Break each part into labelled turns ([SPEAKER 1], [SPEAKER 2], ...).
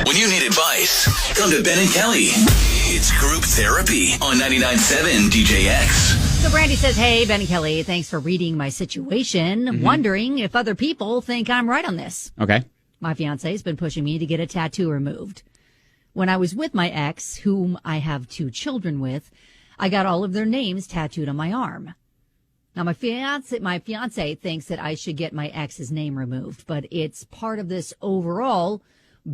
[SPEAKER 1] When you need advice, come to Ben and Kelly. It's group therapy on 99.7 DJX.
[SPEAKER 2] So Brandi says, hey, Ben and Kelly, thanks for reading my situation. Wondering if other people think I'm right on this.
[SPEAKER 3] Okay.
[SPEAKER 2] My fiancé has been pushing me to get a tattoo removed. When I was with my ex, whom I have 2 children with, I got all of their names tattooed on my arm. Now, my fiancé thinks that I should get my ex's name removed, but it's part of this overall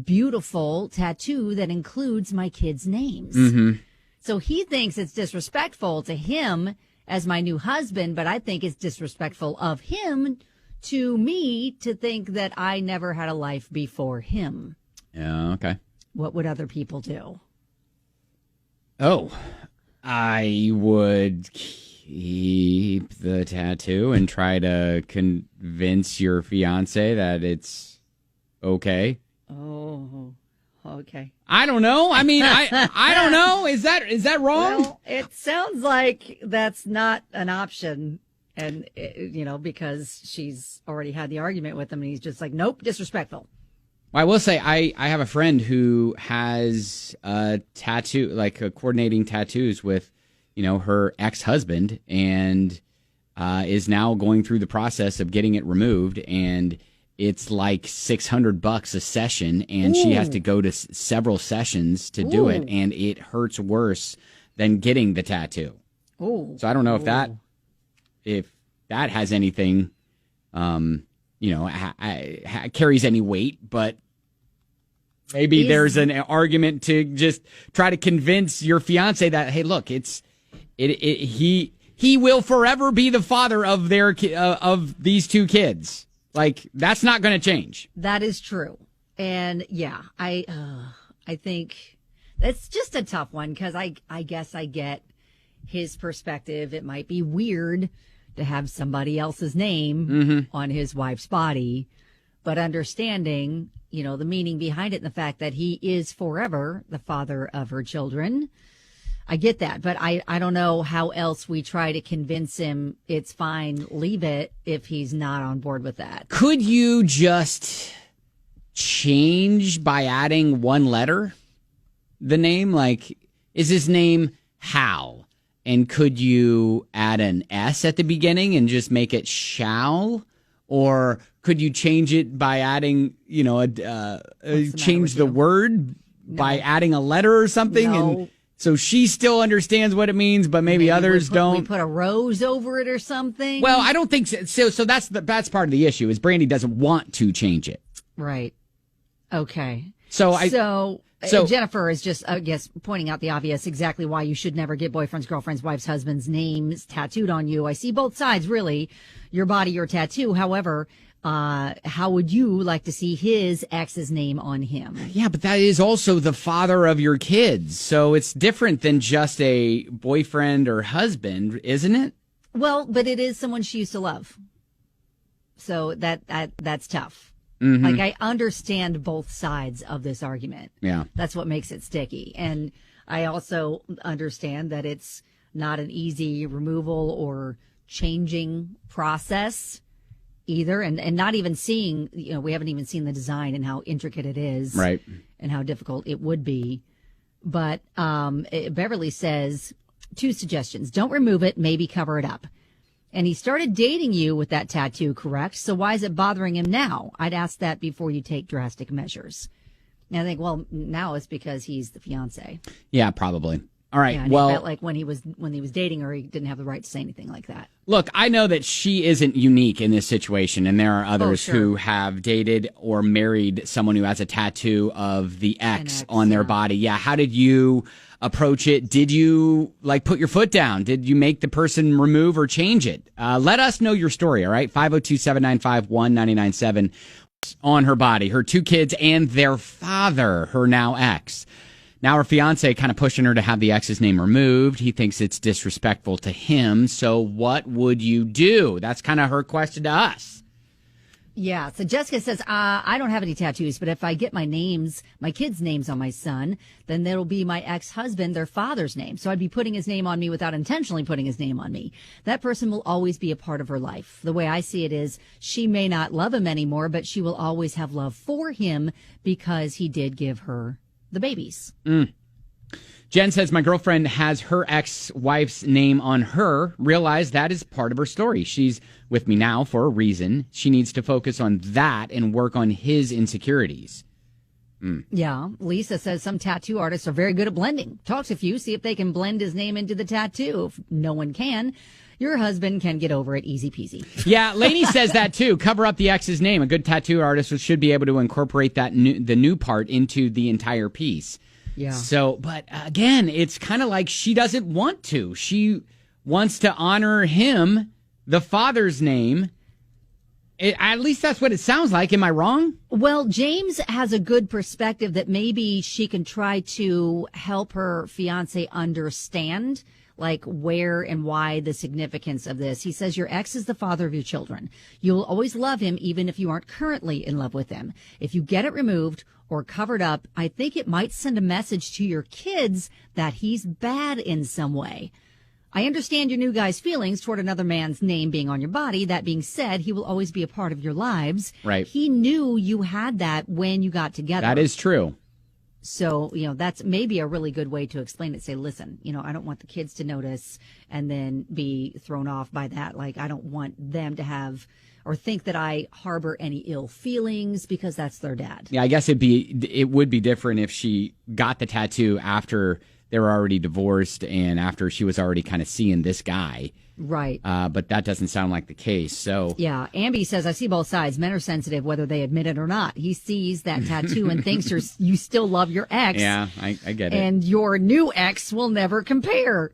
[SPEAKER 2] beautiful tattoo that includes my kids' names. So he thinks it's disrespectful to him as my new husband, but I think it's disrespectful of him to me to think that I never had a life before him.
[SPEAKER 3] Yeah, okay.
[SPEAKER 2] What would other people do?
[SPEAKER 3] Oh, I would keep the tattoo and try to convince your fiance that it's okay.
[SPEAKER 2] Oh, okay.
[SPEAKER 3] I don't know. I mean, I don't know. Is that wrong?
[SPEAKER 2] Well, it sounds like that's not an option. And, because she's already had the argument with him and he's just like, nope, disrespectful.
[SPEAKER 3] Well, I will say I have a friend who has a tattoo, like coordinating tattoos with, her ex-husband and is now going through the process of getting it removed. And it's like $600 a session, and she has to go to several sessions to do it, and it hurts worse than getting the tattoo. So I don't know if that has anything, carries any weight, but maybe there's an argument to just try to convince your fiance that, hey, look, he will forever be the father of of these 2 kids. Like, that's not going to change.
[SPEAKER 2] That is true. And yeah, I think that's just a tough one because I guess I get his perspective. It might be weird to have somebody else's name on his wife's body, but understanding, the meaning behind it and the fact that he is forever the father of her children. I get that, but I don't know how else we try to convince him it's fine, leave it, if he's not on board with that.
[SPEAKER 3] Could you just change by adding one letter, the name? Like, is his name Hal? And could you add an S at the beginning and just make it Shal? Or could you change it by adding, change the word by adding a letter or something?
[SPEAKER 2] No.
[SPEAKER 3] And so she still understands what it means, but maybe others don't.
[SPEAKER 2] We put a rose over it or something.
[SPEAKER 3] Well, I don't think so. So that's part of the issue is Brandi doesn't want to change it.
[SPEAKER 2] Right. Okay.
[SPEAKER 3] So
[SPEAKER 2] Jennifer is just, I guess, pointing out the obvious, exactly why you should never get boyfriends, girlfriends, wives, husbands' names tattooed on you. I see both sides, really. Your body, your tattoo. However, how would you like to see his ex's name on him?
[SPEAKER 3] Yeah, but that is also the father of your kids. So it's different than just a boyfriend or husband, isn't it?
[SPEAKER 2] Well, but it is someone she used to love. So that's tough. Like, I understand both sides of this argument.
[SPEAKER 3] Yeah.
[SPEAKER 2] That's what makes it sticky. And I also understand that it's not an easy removal or changing process either. And not even seeing, we haven't even seen the design and how intricate it is.
[SPEAKER 3] Right.
[SPEAKER 2] And how difficult it would be. But Beverly says 2 suggestions. Don't remove it, maybe cover it up. And he started dating you with that tattoo, correct? So why is it bothering him now? I'd ask that before you take drastic measures. And I think, well, now it's because he's the fiance.
[SPEAKER 3] Yeah, probably. All right.
[SPEAKER 2] Yeah, and
[SPEAKER 3] well,
[SPEAKER 2] he felt like when he was dating her, he didn't have the right to say anything like that.
[SPEAKER 3] Look, I know that she isn't unique in this situation, and there are others
[SPEAKER 2] sure.
[SPEAKER 3] who have dated or married someone who has a tattoo of the ex on their body. Yeah. How did you approach it? Did you put your foot down? Did you make the person remove or change it? Let us know your story. All right. 502-795-1997 on her body, her 2 kids and their father, her now ex. Now her fiance kind of pushing her to have the ex's name removed. He thinks it's disrespectful to him. So what would you do? That's kind of her question to us.
[SPEAKER 2] Yeah. So Jessica says, I don't have any tattoos, but if I get my kids' names on my son, then that'll be my ex-husband, their father's name. So I'd be putting his name on me without intentionally putting his name on me. That person will always be a part of her life. The way I see it is she may not love him anymore, but she will always have love for him because he did give her the babies.
[SPEAKER 3] Jen says, my girlfriend has her ex-wife's name on her. Realize that is part of her story. She's with me now for a reason. She needs to focus on that and work on his insecurities.
[SPEAKER 2] Yeah. Lisa says some tattoo artists are very good at blending. Talk to a few, see if they can blend his name into the tattoo. If no one can, your husband can get over it easy peasy.
[SPEAKER 3] Yeah, Lainey says that too. Cover up the ex's name. A good tattoo artist should be able to incorporate the new part into the entire piece.
[SPEAKER 2] Yeah.
[SPEAKER 3] So, but again, it's kind of like she doesn't want to. She wants to honor him, the father's name. At least that's what it sounds like. Am I wrong?
[SPEAKER 2] Well, James has a good perspective that maybe she can try to help her fiance understand, like where and why the significance of this. He says, your ex is the father of your children. You'll always love him, even if you aren't currently in love with him. If you get it removed or covered up, I think it might send a message to your kids that he's bad in some way. I understand your new guy's feelings toward another man's name being on your body. That being said, he will always be a part of your lives.
[SPEAKER 3] Right.
[SPEAKER 2] He knew you had that when you got together.
[SPEAKER 3] That is true.
[SPEAKER 2] So, that's maybe a really good way to explain it. Say, listen, I don't want the kids to notice and then be thrown off by that. Like, I don't want them to have or think that I harbor any ill feelings because that's their dad.
[SPEAKER 3] Yeah, I guess it would be different if she got the tattoo after they were already divorced and after she was already kind of seeing this guy.
[SPEAKER 2] Right.
[SPEAKER 3] But that doesn't sound like the case. So
[SPEAKER 2] yeah, Ambi says, I see both sides. Men are sensitive whether they admit it or not. He sees that tattoo and thinks you still love your ex.
[SPEAKER 3] Yeah, I get it.
[SPEAKER 2] And your new ex will never compare.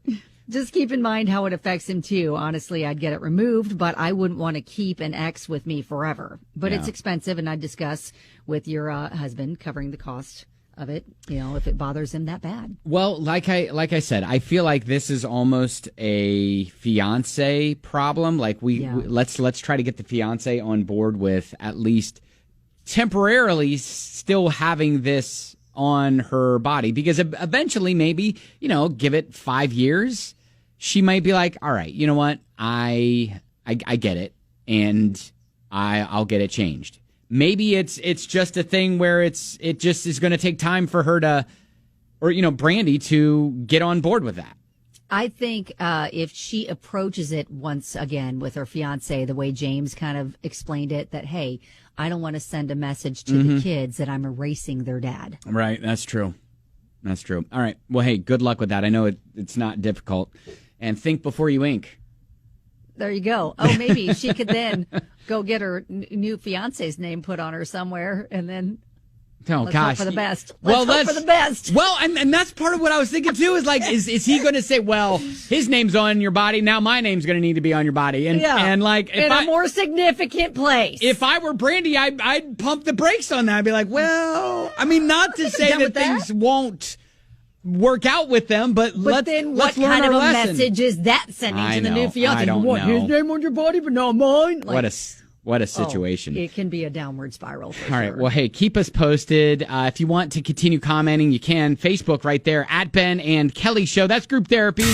[SPEAKER 2] Just keep in mind how it affects him, too. Honestly, I'd get it removed, but I wouldn't want to keep an ex with me forever. But It's expensive, and I'd discuss with your husband covering the cost of it, if it bothers him that bad.
[SPEAKER 3] Well, like I said, I feel like this is almost a fiance problem. Like let's try to get the fiance on board with at least temporarily still having this on her body, because eventually maybe, give it 5 years. She might be like, all right, you know what? I get it. And I'll get it changed. Maybe it's just a thing where it just is going to take time for her Brandi to get on board with that.
[SPEAKER 2] I think if she approaches it once again with her fiance, the way James kind of explained it, that, hey, I don't want to send a message to the kids that I'm erasing their dad.
[SPEAKER 3] Right. That's true. That's true. All right. Well, hey, good luck with that. I know it's not difficult. And think before you ink.
[SPEAKER 2] There you go. Oh, maybe she could then go get her new fiance's name put on her somewhere and then let's hope for the best. Let's hope for the best.
[SPEAKER 3] Well, and that's part of what I was thinking too, is like, is he going to say, well, his name's on your body, now my name's going to need to be on your body. And like,
[SPEAKER 2] in a more significant place.
[SPEAKER 3] If I were Brandi, I'd pump the brakes on that. I'd be like, well, I mean, not to say that things won't work out with them, but let's learn our lesson.
[SPEAKER 2] Message is that sending to the new fiance?
[SPEAKER 3] I don't know.
[SPEAKER 2] His name on your body, but not mine?
[SPEAKER 3] Like, what a situation.
[SPEAKER 2] It can be a downward spiral.
[SPEAKER 3] All right. Well, hey, keep us posted. If you want to continue commenting, you can. Facebook right there, @Ben and Kelly Show. That's Group Therapy.